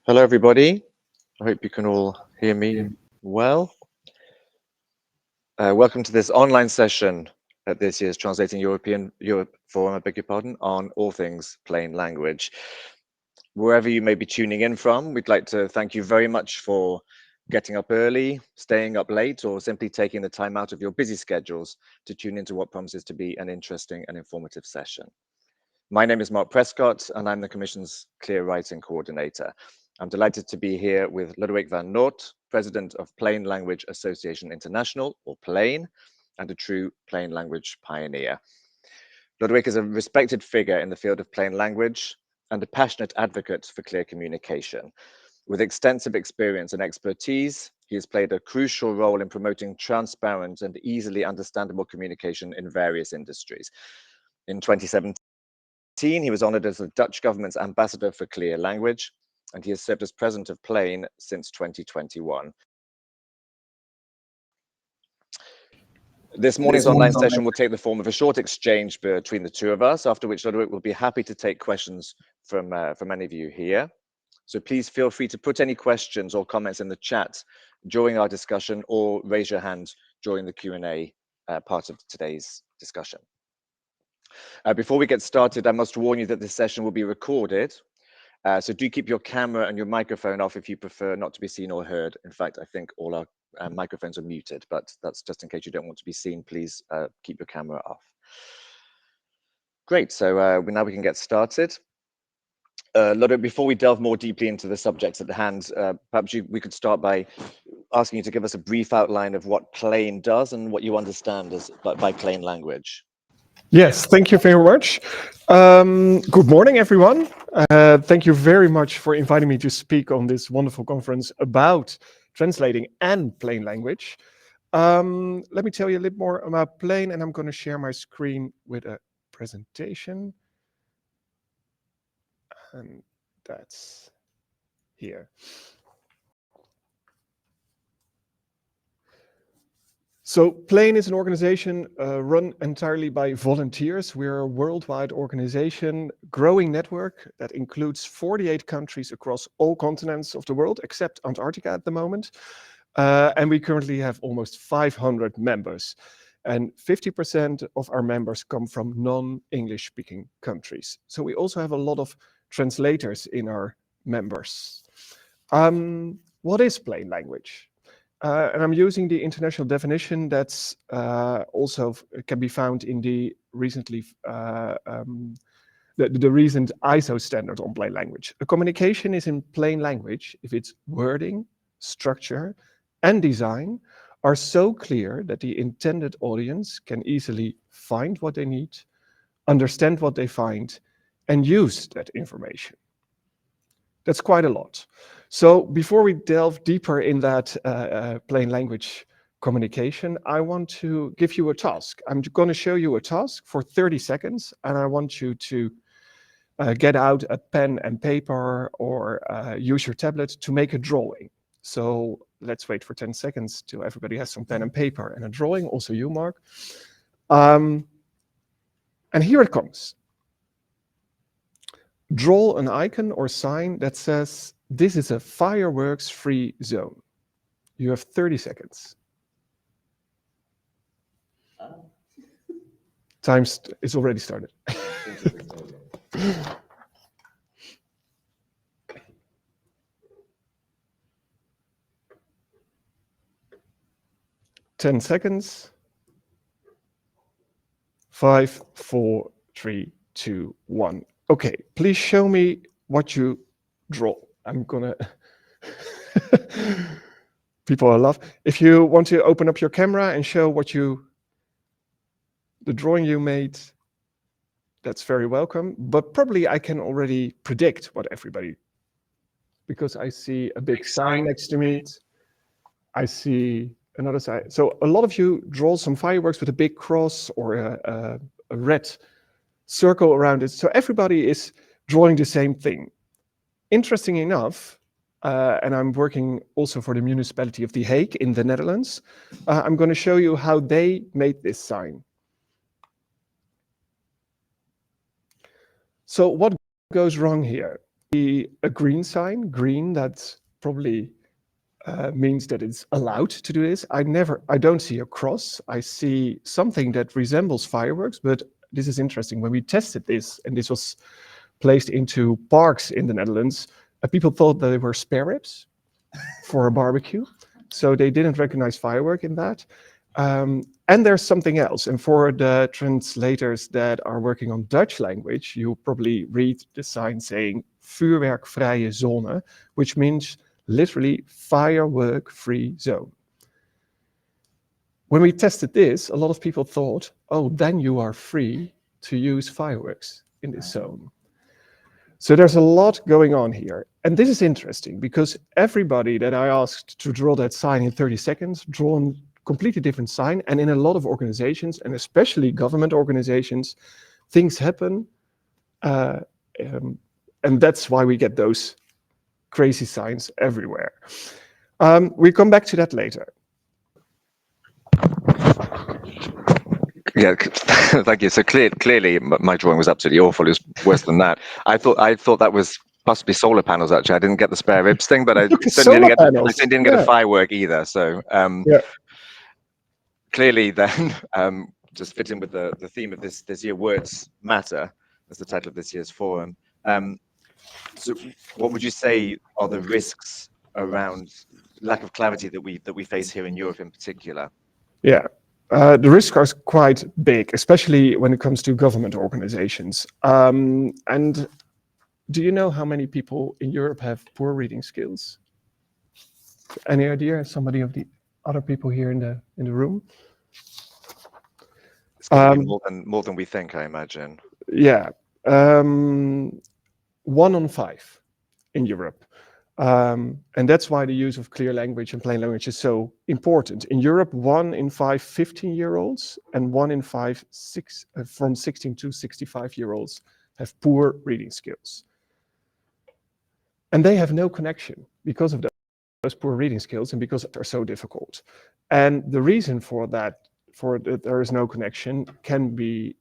Hello, everybody. I hope you can all hear me well. Welcome to this online session at this year's Translating Europe Forum, I beg your pardon, on all things plain language. Wherever you may be tuning in from, we'd like to thank you very much for getting up early, staying up late, or simply taking the time out of your busy schedules to tune into what promises to be an interesting and informative session. My name is Mark Prescott, and I'm the Commission's Clear Writing Coordinator. I'm delighted to be here with Lodewijk van Noort, President of Plain Language Association International, or PLAIN, and a true plain language pioneer. Lodewijk is a respected figure in the field of plain language and a passionate advocate for clear communication. With extensive experience and expertise, he has played a crucial role in promoting transparent and easily understandable communication in various industries. In 2017, he was honored as the Dutch government's ambassador for clear language, and he has served as president of PLAIN since 2021. This morning's online session will take the form of a short exchange between the two of us, after which Lodewijk will be happy to take questions from any of you here. So please feel free to put any questions or comments in the chat during our discussion, or raise your hand during the Q&A part of today's discussion. Before we get started, I must warn you that this session will be recorded. So do keep your camera and your microphone off if you prefer not to be seen or heard. In fact, I think all our microphones are muted, but that's just in case you don't want to be seen. Please keep your camera off. Great, so now we can get started. Lodewijk, before we delve more deeply into the subjects at hand, perhaps we could start by asking you to give us a brief outline of what plain does and what you understand as by plain language. Yes, thank you very much. Good morning, everyone. Thank you very much for inviting me to speak on this wonderful conference about translating and plain language. Let me tell you a little more about plain, and I'm going to share my screen with a presentation. And that's here. So PLAIN is an organization run entirely by volunteers. We're a worldwide organization, growing network that includes 48 countries across all continents of the world, except Antarctica at the moment. And we currently have almost 500 members. And 50% of our members come from non-English speaking countries. So we also have a lot of translators in our members. What is plain language? And I'm using the international definition that's also can be found in the recently the recent ISO standard on plain language. A communication is in plain language if its wording, structure, and design are so clear that the intended audience can easily find what they need, understand what they find, and use that information. That's quite a lot. So before we delve deeper in that plain language communication, I want to give you a task. I'm going to show you a task for 30 seconds, and I want you to get out a pen and paper or use your tablet to make a drawing. So let's wait for 10 seconds till everybody has some pen and paper and a drawing, also you, Mark. And here it comes. Draw an icon or sign that says, this is a fireworks-free zone. You have 30 seconds. Time is already started. 10 seconds. 5, 4, 3, 2, 1. Okay, please show me what you draw. I'm gonna, people are love. If you want to open up your camera and show what the drawing you made, that's very welcome. But probably I can already predict what everybody, because I see a big sign next to me. I see another sign. So a lot of you draw some fireworks with a big cross or a red circle around it. So everybody is drawing the same thing. Interesting enough, and I'm working also for the municipality of The Hague in the Netherlands, I'm going to show you how they made this sign. So what goes wrong here? a green sign, green, that probably means that it's allowed to do this. I don't see a cross. I see something that resembles fireworks, but this is interesting. When we tested this, and this was placed into parks in the Netherlands, people thought that they were spare ribs for a barbecue. So they didn't recognize firework in that. And there's something else. And for the translators that are working on Dutch language, you probably read the sign saying vuurwerkvrije zone, which means literally firework-free zone. When we tested this, a lot of people thought, oh, then you are free to use fireworks in this zone. So there's a lot going on here. And this is interesting because everybody that I asked to draw that sign in 30 seconds, drawn completely different sign. And in a lot of organizations, and especially government organizations, things happen. And that's why we get those crazy signs everywhere. We come back to that later. Yeah, thank you. So clearly, my drawing was absolutely awful. It was worse than that. I thought that was possibly solar panels. Actually, I didn't get the spare ribs thing, but I certainly didn't get a firework either. So clearly, then, just fitting with the theme of this year, words matter. That's the title of this year's forum. So, what would you say are the risks around lack of clarity that we face here in Europe in particular? Yeah. The risks are quite big, especially when it comes to government organizations. And do you know how many people in Europe have poor reading skills? Any idea? Somebody of the other people here in the room? It's going to be more than we think, I imagine. Yeah, 1 on 5 in Europe. And that's why the use of clear language and plain language is so important. In Europe, 1 in 5 15-year-olds and 1 in 5 from 16 to 65-year-olds have poor reading skills. And they have no connection because of those poor reading skills and because they're so difficult. And the reason for that, there is no connection, can be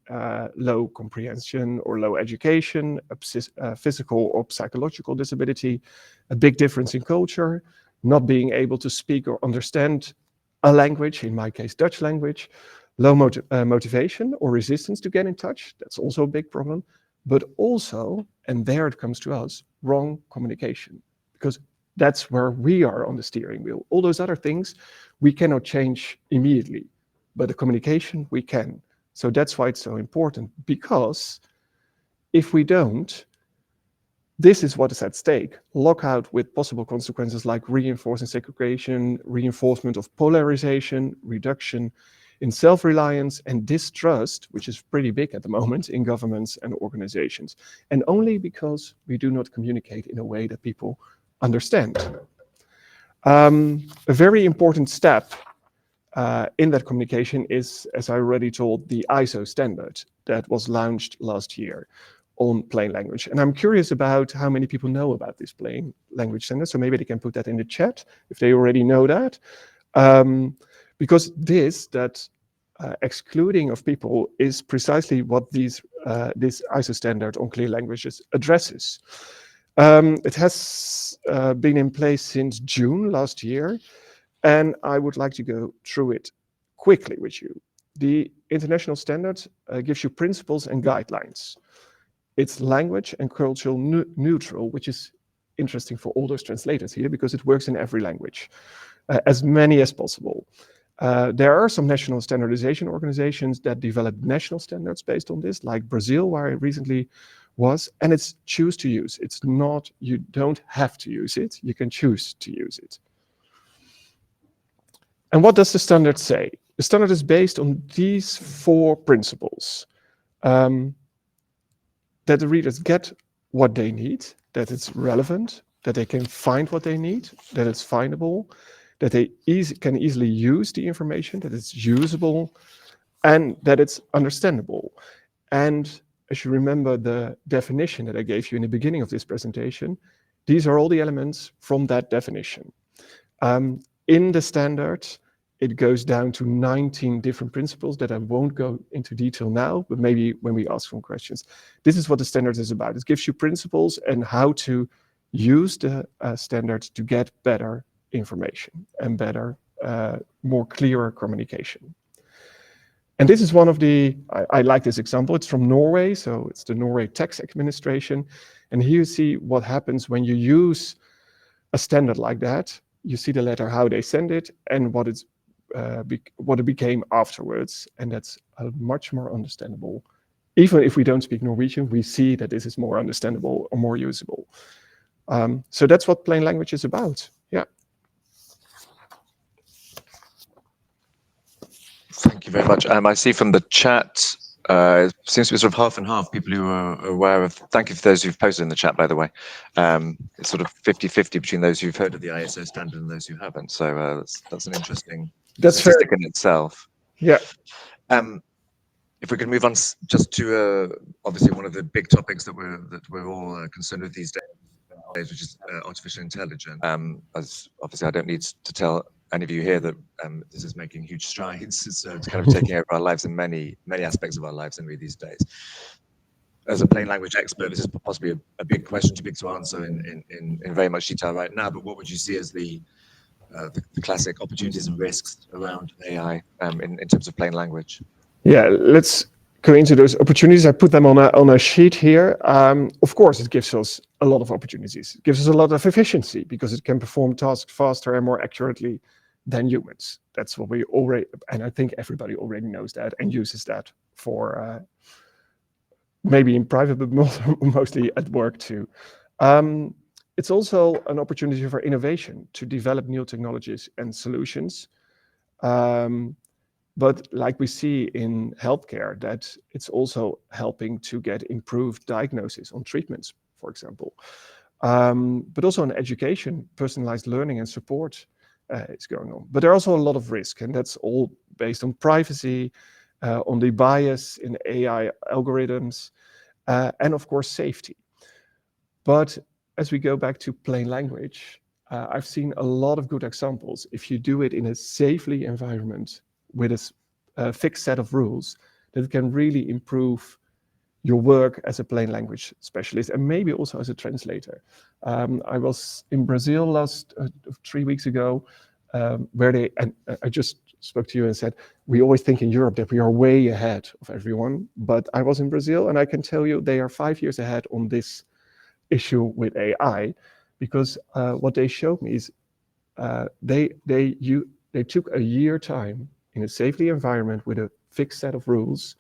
low comprehension or low education, a physical or psychological disability, a big difference in culture, not being able to speak or understand a language, in my case, Dutch language, low motivation or resistance to get in touch. That's also a big problem. But also, and there it comes to us, wrong communication, because that's where we are on the steering wheel. All those other things we cannot change immediately, but the communication we can. So that's why it's so important, because if we don't, this is what is at stake. Lockout with possible consequences like reinforcing segregation, reinforcement of polarization, reduction in self-reliance and distrust, which is pretty big at the moment in governments and organizations. And only because we do not communicate in a way that people understand. A very important step in that communication is, as I already told, the ISO standard that was launched last year on plain language. And I'm curious about how many people know about this plain language standard. So maybe they can put that in the chat if they already know that. Because this excluding of people is precisely what this ISO standard on clear languages addresses. It has been in place since June last year, and I would like to go through it quickly with you. The international standard gives you principles and guidelines. It's language and cultural neutral, which is interesting for all those translators here because it works in every language, as many as possible. There are some national standardization organizations that develop national standards based on this, like Brazil, where I recently was, and it's choose to use. It's not, you don't have to use it, you can choose to use it. And what does the standard say? The standard is based on these 4 principles. That the readers get what they need, that it's relevant, that they can find what they need, that it's findable, that they can easily use the information, that it's usable, and that it's understandable. And as you remember the definition that I gave you in the beginning of this presentation, these are all the elements from that definition. In the standard, it goes down to 19 different principles that I won't go into detail now, but maybe when we ask some questions. This is what the standard is about. It gives you principles and how to use the standard to get better information and better, more clearer communication. And this is one of the, I like this example. It's from Norway, so it's the Norway Tax Administration. And here you see what happens when you use a standard like that. You see the letter, how they send it, and what it became afterwards. And that's much more understandable. Even if we don't speak Norwegian, we see that this is more understandable or more usable. So that's what plain language is about. Yeah. Thank you very much. I see from the chat, it seems to be sort of half and half, people who are aware of, thank you for those who've posted in the chat, by the way. It's sort of 50-50 between those who've heard of the ISO standard and those who haven't. So that's an interesting statistic in itself. Yeah. If we could move on just to obviously one of the big topics that we're all concerned with these days, which is artificial intelligence. As obviously I don't need to tell any of you here that this is making huge strides. It's kind of taking over our lives in many aspects of our lives these days. As a plain language expert, this is possibly a big question, too big to answer in very much detail right now. But what would you see as the classic opportunities and risks around AI in terms of plain language? Yeah, let's go into those opportunities. I put them on a sheet here. Of course, it gives us a lot of opportunities. It gives us a lot of efficiency because it can perform tasks faster and more accurately than humans. That's what we already, and I think everybody already knows that and uses that for maybe in private, but mostly at work too. It's also an opportunity for innovation to develop new technologies and solutions. But like we see in healthcare, that it's also helping to get improved diagnosis on treatments, for example. But also in education, personalized learning and support is going on. But there are also a lot of risk, and that's all based on privacy, on the bias in AI algorithms, and of course, safety. But as we go back to plain language, I've seen a lot of good examples. If you do it in a safely environment with a fixed set of rules, that it can really improve your work as a plain language specialist and maybe also as a translator. I was in Brazil 3 weeks ago, where I just spoke to you and said, we always think in Europe that we are way ahead of everyone, but I was in Brazil and I can tell you they are 5 years ahead on this issue with AI, because what they showed me is they took a year time in a safely environment with a fixed set of rules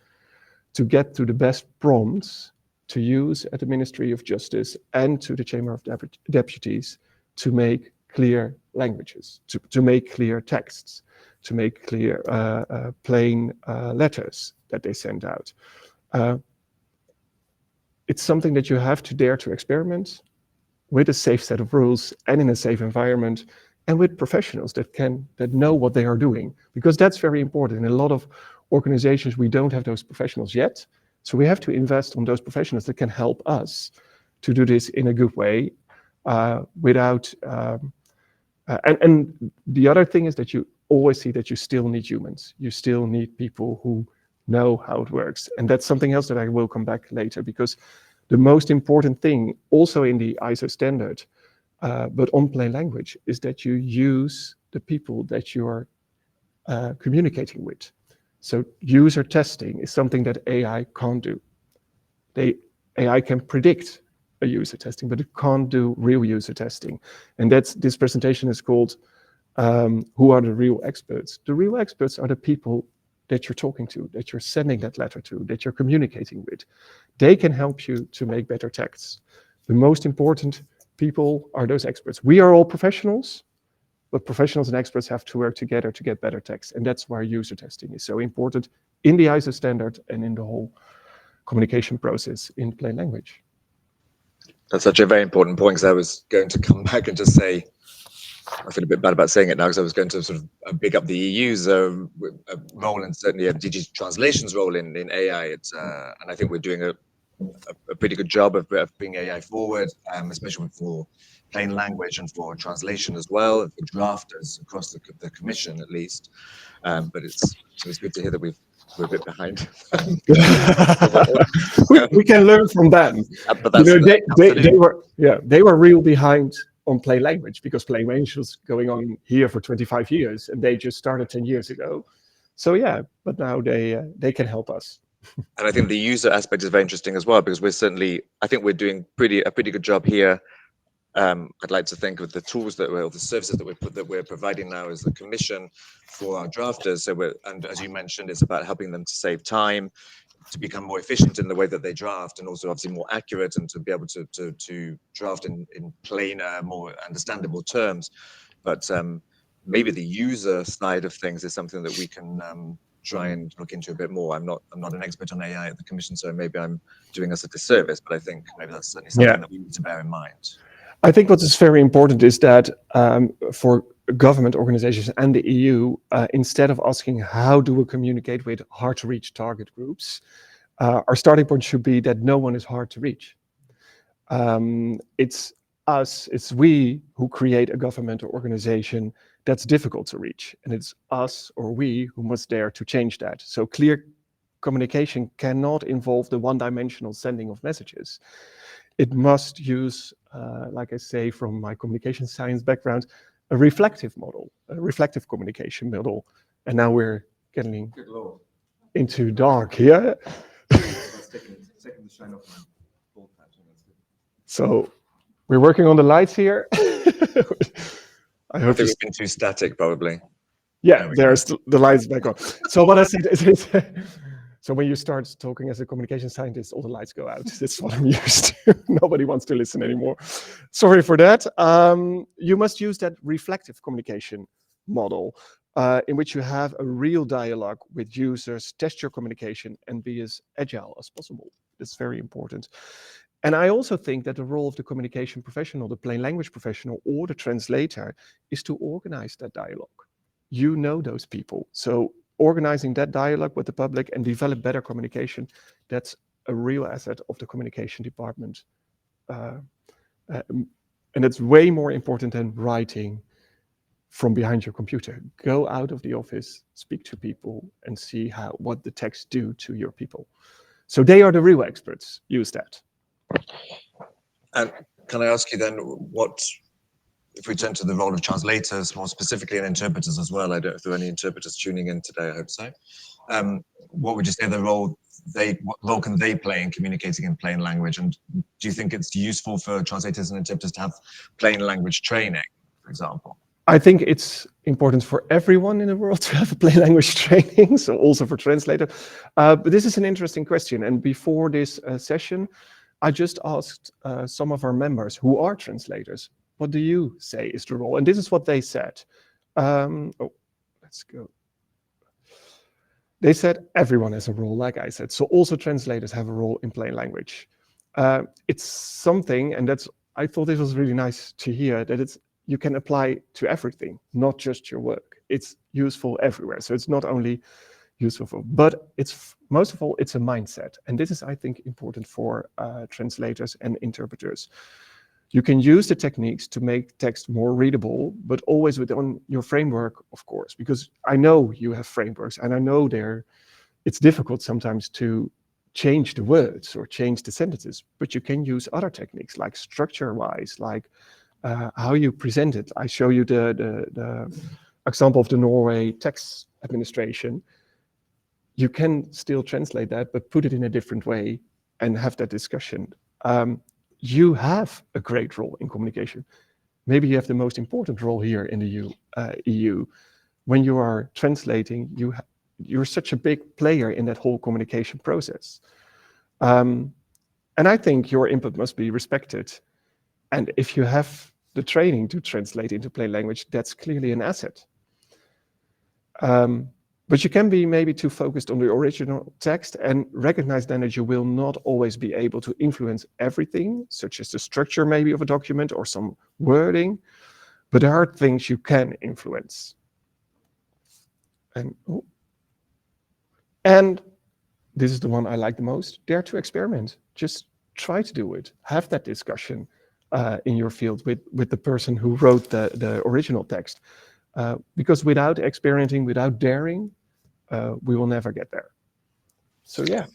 to get to the best prompts to use at the Ministry of Justice and to the Chamber of Deputies to make clear languages, to make clear texts, to make clear plain letters that they send out. It's something that you have to dare to experiment with a safe set of rules and in a safe environment, and with professionals that know what they are doing, because that's very important. In a lot of organizations, we don't have those professionals yet. So we have to invest on those professionals that can help us to do this in a good way, without, and the other thing is that you always see that you still need humans. You still need people who know how it works. And that's something else that I will come back later, because the most important thing also in the ISO standard, but on plain language, is that you use the people that you are communicating with. So user testing is something that AI can't do. AI can predict a user testing, but it can't do real user testing. And this presentation is called Who Are the Real Experts? The real experts are the people that you're talking to, that you're sending that letter to, that you're communicating with. They can help you to make better texts. The most important people are those experts. We are all professionals, but professionals and experts have to work together to get better text. And that's why user testing is so important in the ISO standard and in the whole communication process in plain language. That's such a very important point, because I was going to come back and just say, I feel a bit bad about saying it now, because I was going to sort of big up the EU's role, and certainly DG Translation's role in AI. And I think we're doing a pretty good job of bringing AI forward, especially for plain language and for translation as well, and for drafters across the commission at least. But it's good to hear that we're a bit behind. we can learn from them. But that's They were real behind on plain language, because plain language was going on here for 25 years, and they just started 10 years ago. So yeah, but now they can help us. And I think the user aspect is very interesting as well, because I think we're doing a pretty good job here. I'd like to think of the tools the services that we're providing now as a commission for our drafters. And as you mentioned, it's about helping them to save time, to become more efficient in the way that they draft, and also obviously more accurate, and to be able to draft in plainer, more understandable terms. But maybe the user side of things is something that we can try and look into a bit more. I'm not an expert on AI at the commission, so maybe I'm doing us a disservice, but I think maybe that's certainly something that we need to bear in mind. I think what is very important is that for government organizations and the EU, instead of asking how do we communicate with hard to reach target groups, our starting point should be that no one is hard to reach. It's we who create a government or organization that's difficult to reach, and it's us or we who must dare to change that. So clear communication cannot involve the one-dimensional sending of messages. It must use, like I say, from my communication science background, a reflective model, a reflective communication model. And now we're getting into dark here. So we're working on the lights here. I hope we've been too static, probably. Yeah, there's the lights back on. So what I said is, so when you start talking as a communication scientist, all the lights go out. That's what I'm used to. Nobody wants to listen anymore. Sorry for that. You must use that reflective communication model in which you have a real dialogue with users, test your communication, and be as agile as possible. That's very important. And I also think that the role of the communication professional, the plain language professional, or the translator is to organize that dialogue. You know those people. So organizing that dialogue with the public and develop better communication, that's a real asset of the communication department. And it's way more important than writing from behind your computer. Go out of the office, speak to people, and see what the texts do to your people. So they are the real experts. Use that. And can I ask you then, if we turn to the role of translators, more specifically, and interpreters as well? I don't know if there are any interpreters tuning in today. I hope so. What would you say what role can they play in communicating in plain language? And do you think it's useful for translators and interpreters to have plain language training, for example? I think it's important for everyone in the world to have a plain language training, so also for translators. But this is an interesting question. And before this session, I just asked some of our members who are translators, what do you say is the role? And this is what they said. Let's go. They said everyone has a role, like I said. So also translators have a role in plain language. It's something, and I thought this was really nice to hear, that you can apply to everything, not just your work. It's useful everywhere. So it's not only useful, but most of all, it's a mindset. And this is, I think, important for translators and interpreters. You can use the techniques to make text more readable, but always within your framework, of course, because I know you have frameworks, and I know it's difficult sometimes to change the words or change the sentences, but you can use other techniques like structure-wise, like how you present it. I show you the example of the Norway tax administration. You can still translate that, but put it in a different way and have that discussion. You have a great role in communication. Maybe you have the most important role here in the EU. When you are translating, you're such a big player in that whole communication process. And I think your input must be respected. And if you have the training to translate into plain language, that's clearly an asset. But you can be maybe too focused on the original text and recognize then that you will not always be able to influence everything, such as the structure maybe of a document or some wording, but there are things you can influence. And this is the one I like the most. Dare to experiment. Just try to do it. Have that discussion in your field with the person who wrote the original text. Because without experimenting, without daring, we will never get there. So yeah.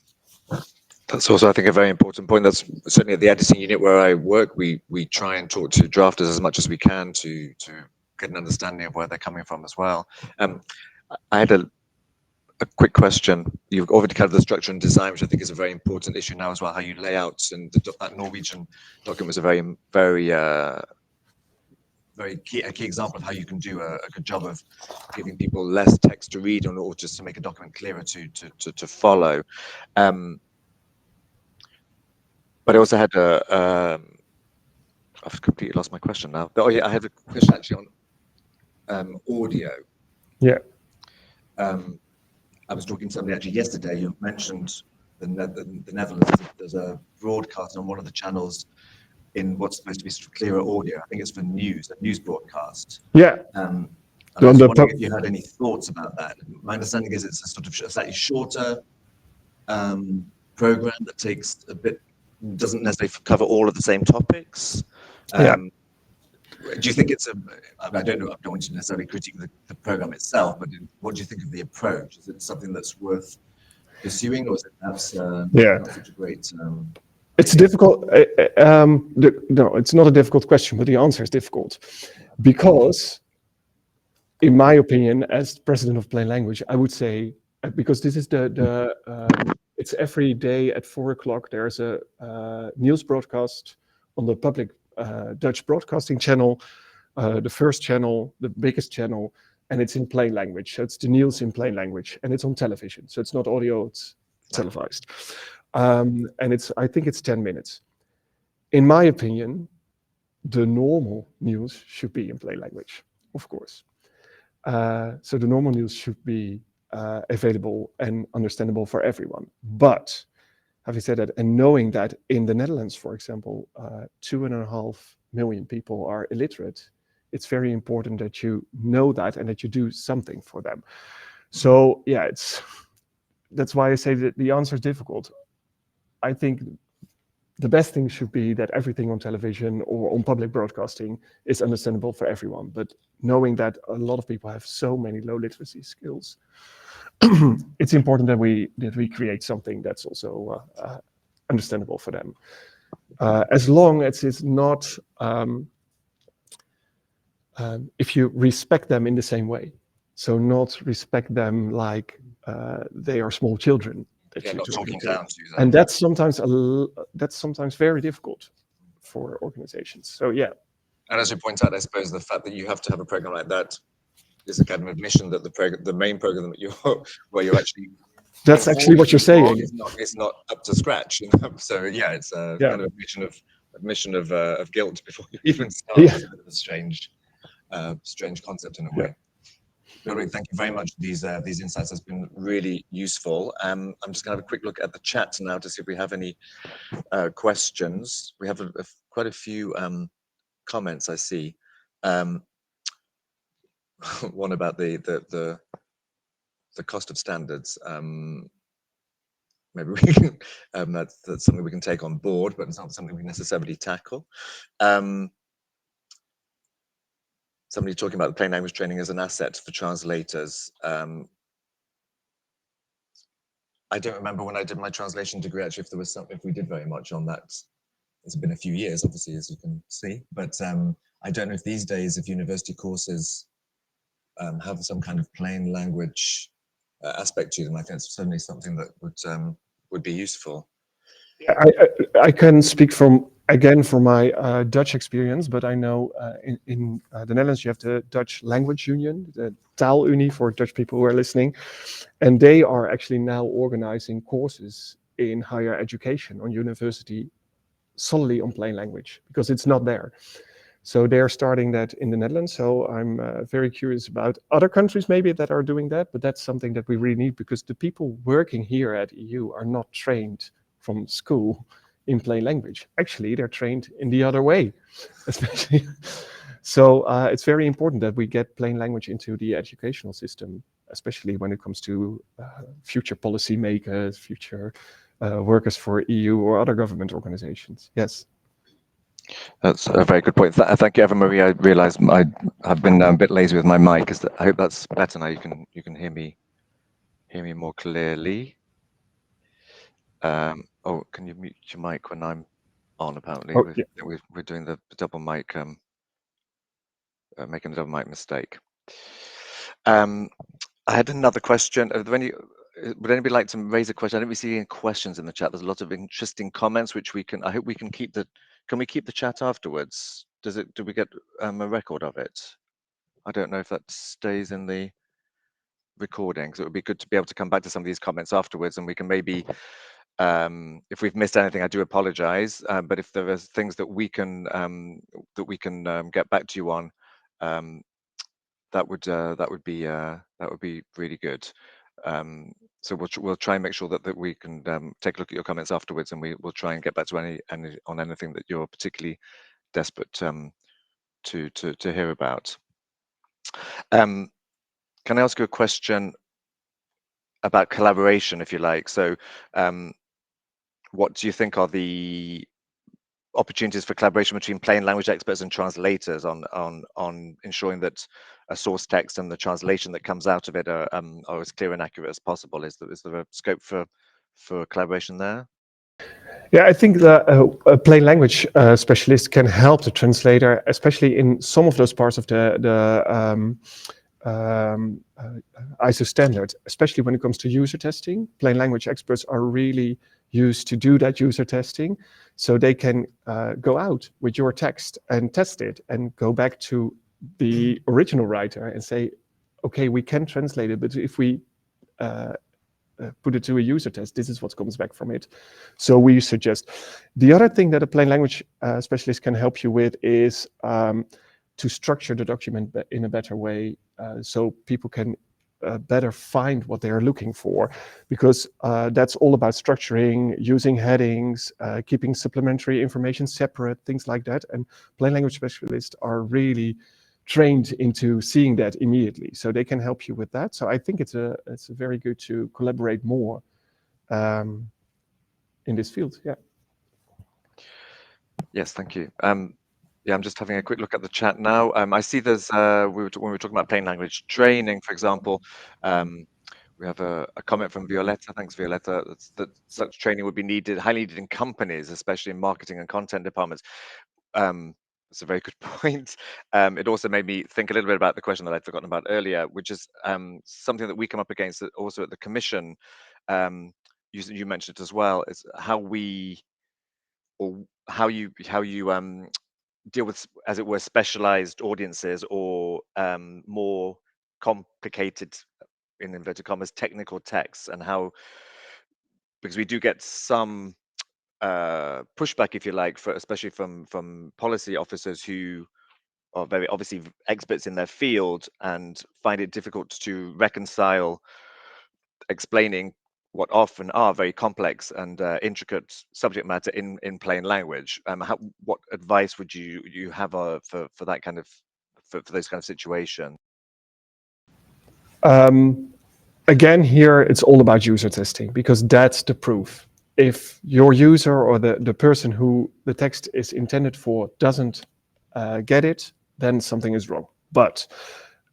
That's also, I think, a very important point. That's certainly at the editing unit where I work. We try and talk to drafters as much as we can to get an understanding of where they're coming from as well. I had a quick question. You've already covered the structure and design, which I think is a very important issue now as well. How you lay out, and that Norwegian document was a very key example of how you can do a good job of giving people less text to read or just to make a document clearer to follow. But I also had I've completely lost my question now. But, oh yeah, I have a question actually on audio. Yeah. I was talking to somebody actually yesterday. You mentioned the Netherlands. There's a broadcast on one of the channels in what's supposed to be sort of clearer audio. I think it's for a news broadcast. Yeah. And I was wondering if you had any thoughts about that. My understanding is it's a sort of slightly shorter program that doesn't necessarily cover all of the same topics. Do you think it's I don't know, I don't want to necessarily critique the program itself, but what do you think of the approach? Is it something that's worth pursuing, or is it perhaps not such a great... It's difficult. No, it's not a difficult question, but the answer is difficult. Because, in my opinion, as president of Plain Language, I would say, because this is it's every day at 4 o'clock, there's a news broadcast on the public Dutch broadcasting channel, the first channel, the biggest channel, and it's in plain language. So it's the news in plain language, and it's on television. So it's not audio, it's televised. And I think it's 10 minutes. In my opinion, the normal news should be in plain language, of course. So the normal news should be available and understandable for everyone. But having said that, and knowing that in the Netherlands, for example, 2.5 million people are illiterate, it's very important that you know that and that you do something for them. So yeah, that's why I say that the answer is difficult. I think the best thing should be that everything on television or on public broadcasting is understandable for everyone. But knowing that a lot of people have so many low literacy skills, it's important that we create something that's also understandable for them. As long as it's not, if you respect them in the same way. So not respect them like they are small children. Not talking down to them. And that's sometimes very difficult for organizations. So yeah. And as you point out, I suppose the fact that you have to have a program like that is a kind of admission that the main program that where you're actually that's actually what you're saying. It's not up to scratch. So yeah, it's a kind of admission of guilt before you even start. Yeah. It's a bit of a strange concept in a way. Lodewijk, thank you very much for these insights. It's been really useful. I'm just going to have a quick look at the chat now to see if we have any questions. We have quite a few comments I see. One about the cost of standards. Maybe we can, that's something we can take on board, but it's not something we necessarily tackle. Somebody talking about the plain language training as an asset for translators. I don't remember when I did my translation degree, actually, if we did very much on that. It's been a few years, obviously, as you can see. But I don't know if these days, if university courses have some kind of plain language aspect to them. I think it's certainly something that would be useful. I can speak from my Dutch experience, but I know in the Netherlands you have the Dutch Language Union, the Taalunie for Dutch people who are listening, and they are actually now organizing courses in higher education on university solely on plain language because it's not there. So they're starting that in the Netherlands. So I'm very curious about other countries maybe that are doing that, but that's something that we really need because the people working here at EU are not trained from school in plain language. Actually, they're trained in the other way, especially. So it's very important that we get plain language into the educational system especially when it comes to future policymakers, future workers for EU or other government organizations. Yes. That's a very good point. Thank you, Eva Marie. I realised I've been a bit lazy with my mic. I hope that's better now. You can hear me more clearly. Oh, can you mute your mic when I'm on? Apparently, Oh, yeah. we're doing the double mic, making a double mic mistake. I had another question. Would anybody like to raise a question? I don't see any questions in the chat. There's a lot of interesting comments, which I hope we can keep can we keep the chat afterwards? Do we get a record of it? I don't know if that stays in the recording, so it would be good to be able to come back to some of these comments afterwards, and we can maybe, if we've missed anything, I do apologize, but if there are things that we can get back to you on, that would be really good. So we'll try and make sure that we can take a look at your comments afterwards, and we'll try and get back to anything that you're particularly desperate to hear about. Can I ask you a question about collaboration, if you like? So, what do you think are the opportunities for collaboration between plain language experts and translators on ensuring that a source text and the translation that comes out of it are as clear and accurate as possible? Is there a scope for collaboration there? Yeah, I think that a plain language specialist can help the translator, especially in some of those parts of the ISO standard, especially when it comes to user testing. Plain language experts are really used to do that user testing, so they can go out with your text and test it and go back to the original writer and say, okay, we can translate it, but if we put it to a user test, this is what comes back from it. So we suggest. The other thing that a plain language specialist can help you with is to structure the document in a better way, so people can better find what they are looking for, because that's all about structuring, using headings, keeping supplementary information separate, things like that. And plain language specialists are really trained into seeing that immediately, so they can help you with that. So I think it's very good to collaborate more in this field. Yeah. Yes, thank you. Yeah, I'm just having a quick look at the chat now. I see there's when we were talking about plain language training, for example. We have a comment from Violetta. Thanks, Violetta. That such training would be highly needed in companies, especially in marketing and content departments. That's a very good point. It also made me think a little bit about the question that I'd forgotten about earlier, which is something that we come up against also at the Commission. You mentioned it as well, is how you deal with, as it were, specialized audiences or more complicated, in inverted commas, technical texts, and how, because we do get some pushback, if you like, especially from policy officers who are very obviously experts in their field and find it difficult to reconcile explaining what often are very complex and intricate subject matter in plain language. What advice would you have for that kind of for those kind of situations? Again, here it's all about user testing, because that's the proof. If your user or the person who the text is intended for doesn't get it, then something is wrong. But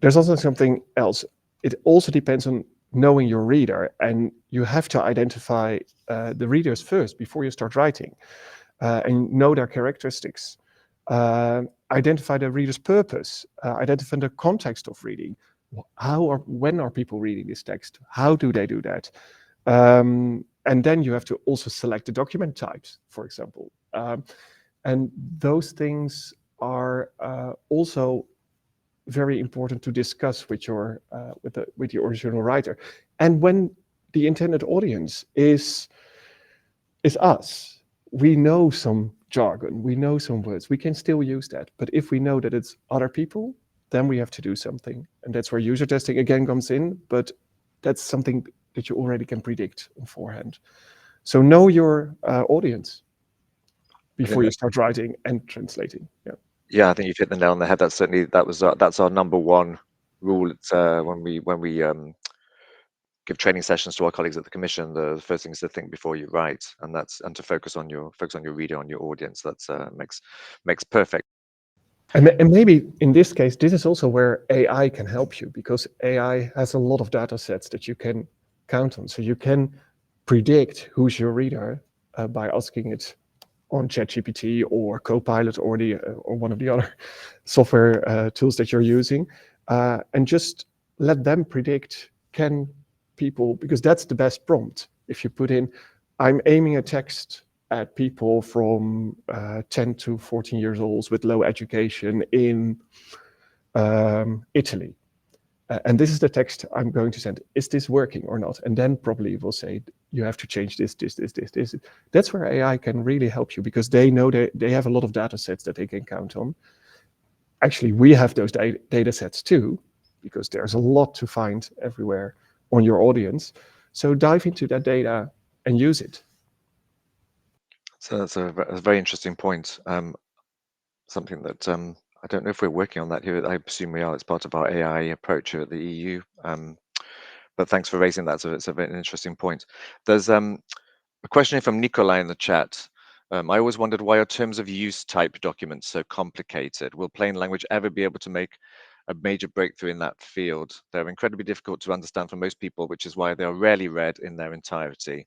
there's also something else. It also depends on knowing your reader, and you have to identify the readers first before you start writing, and know their characteristics. Identify the reader's purpose, identify the context of reading. When are people reading this text? How do they do that? And then you have to also select the document types, for example. And those things are also very important to discuss with the original writer. And when the intended audience is us, we know some jargon, we know some words, we can still use that. But if we know that it's other people, then we have to do something. And that's where user testing again comes in, but that's something that you already can predict beforehand. So know your audience before you start writing and translating. Yeah. Yeah, I think you've hit the nail on the head. That's our number one rule. It's when we give training sessions to our colleagues at the Commission, the first thing is to think before you write, and to focus on your reader, on your audience. That's makes perfect. And maybe in this case, this is also where AI can help you, because AI has a lot of data sets that you can count on. So you can predict who's your reader by asking it on ChatGPT or Copilot or or one of the other software tools that you're using, and just let them predict, can people, because that's the best prompt. If you put in, I'm aiming a text at people from 10 to 14 years old with low education in Italy. And this is the text I'm going to send. Is this working or not? And then probably it will say, you have to change this. That's where AI can really help you, because they know they have a lot of data sets that they can count on. Actually, we have those data sets too, because there's a lot to find everywhere on your audience. So dive into that data and use it. So that's a very interesting point. Something that I don't know if we're working on that here. I presume we are. It's part of our AI approach here at the EU. But thanks for raising that. So it's a very interesting point. There's a question here from Nikolai in the chat. I always wondered, why are terms of use type documents so complicated? Will plain language ever be able to make a major breakthrough in that field? They're incredibly difficult to understand for most people, which is why they are rarely read in their entirety.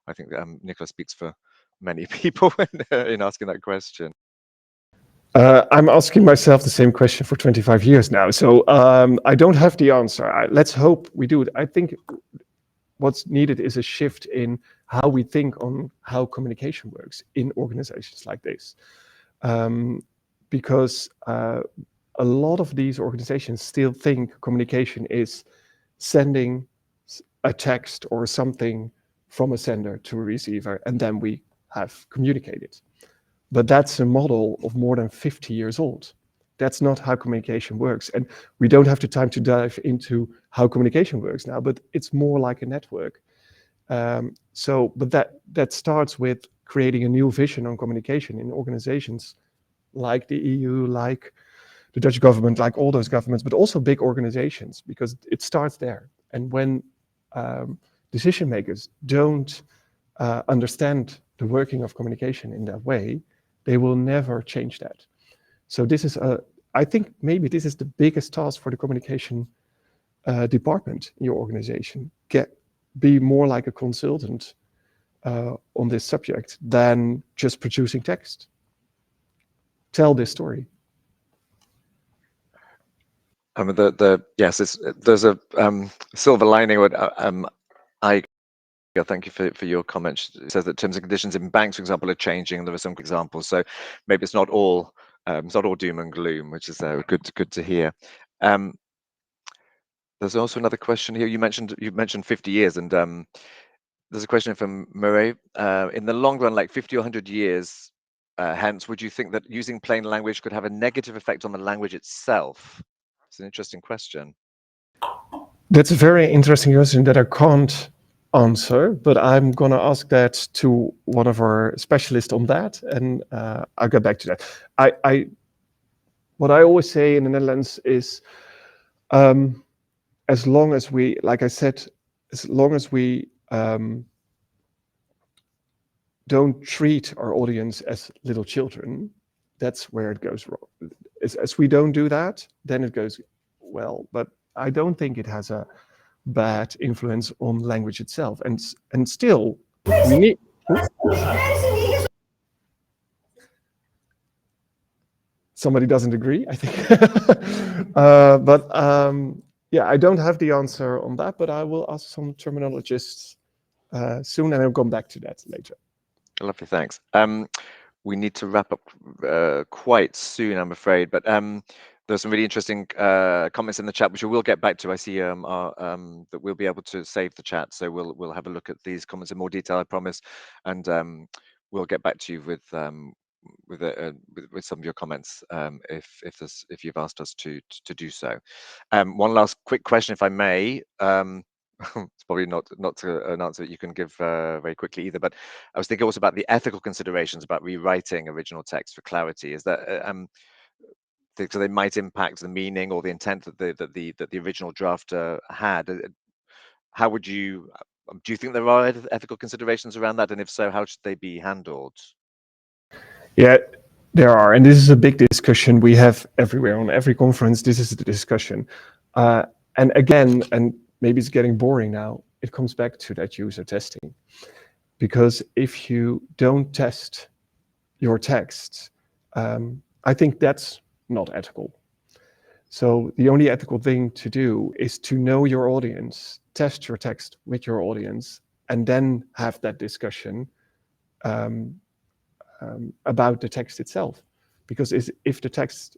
I think Nicola speaks for many people in asking that question. I'm asking myself the same question for 25 years now. So I don't have the answer. Let's hope we do it. I think what's needed is a shift in how we think on how communication works in organizations like this. Because a lot of these organizations still think communication is sending a text or something from a sender to a receiver, and then we have communicated. But that's a model of more than 50 years old. That's not how communication works. And we don't have the time to dive into how communication works now, but it's more like a network. But that starts with creating a new vision on communication in organizations like the EU, like the Dutch government, like all those governments, but also big organizations, because it starts there. And when decision makers don't understand the working of communication in that way, they will never change that. So this is I think maybe this is the biggest task for the communication department in your organization. Be more like a consultant on this subject than just producing text. Tell this story. Yes, there's a silver lining. Thank you for your comments. It says that terms and conditions in banks, for example, are changing. There are some examples, so maybe it's not all doom and gloom, which is good to hear. There's also another question here. You mentioned 50 years, and there's a question from Murray. In the long run, like 50 or 100 years hence, would you think that using plain language could have a negative effect on the language itself? It's an interesting question. That's a very interesting question that I can't answer, but I'm going to ask that to one of our specialists on that, and I'll get back to that. What I always say in the Netherlands is, as long as we, like I said, as long as we don't treat our audience as little children, that's where it goes wrong. As we don't do that, then it goes well. But I don't think it has a bad influence on language itself. And still, we need. Somebody doesn't agree, I think. Yeah, I don't have the answer on that, but I will ask some terminologists soon, and I'll come back to that later. Lovely, thanks. We need to wrap up quite soon, I'm afraid, but there's some really interesting comments in the chat, which we will get back to. I see that we'll be able to save the chat, so we'll have a look at these comments in more detail, I promise, and we'll get back to you with some of your comments if you've asked us to do so. One last quick question, if I may. It's probably not an answer that you can give very quickly either, but I was thinking also about the ethical considerations about rewriting original text for clarity. Is that so they might impact the meaning or the intent that the original drafter had? how would you, do you think there are ethical considerations around that? And if so, how should they be handled? Yeah, there are, and this is a big discussion we have everywhere on every conference. This is the discussion, and again, and maybe it's getting boring now. It comes back to that user testing, because if you don't test your text, I think that's not ethical. So the only ethical thing to do is to know your audience, test your text with your audience, and then have that discussion um, about the text itself. Because if the text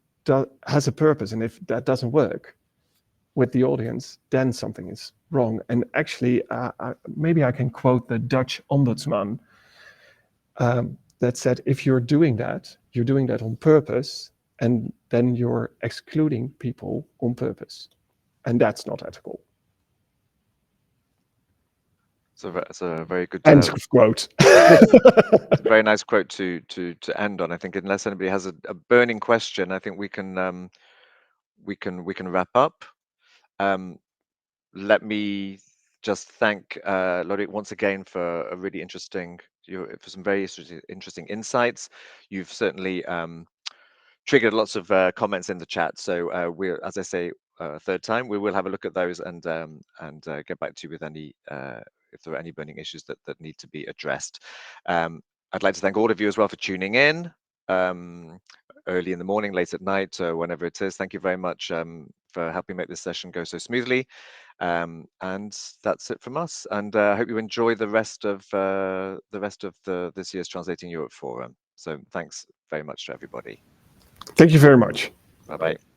has a purpose, and if that doesn't work with the audience, then something is wrong. And actually, maybe I can quote the Dutch ombudsman that said, if you're doing that on purpose, and then you're excluding people on purpose. And that's not ethical. So that's a very good, End of quote. very nice quote to end on. I think unless anybody has a burning question, I think we can wrap up. Let me just thank Lodewijk once again for a really interesting, for some very interesting insights. You've certainly triggered lots of comments in the chat. So we're, as I say, third time, we will have a look at those and get back to you with any if there are any burning issues that need to be addressed. I'd like to thank all of you as well for tuning in early in the morning, late at night, whenever it is. Thank you very much for helping make this session go so smoothly. And that's it from us. And I hope you enjoy the rest of this year's Translating Europe Forum. So thanks very much to everybody. Thank you very much. Bye-bye.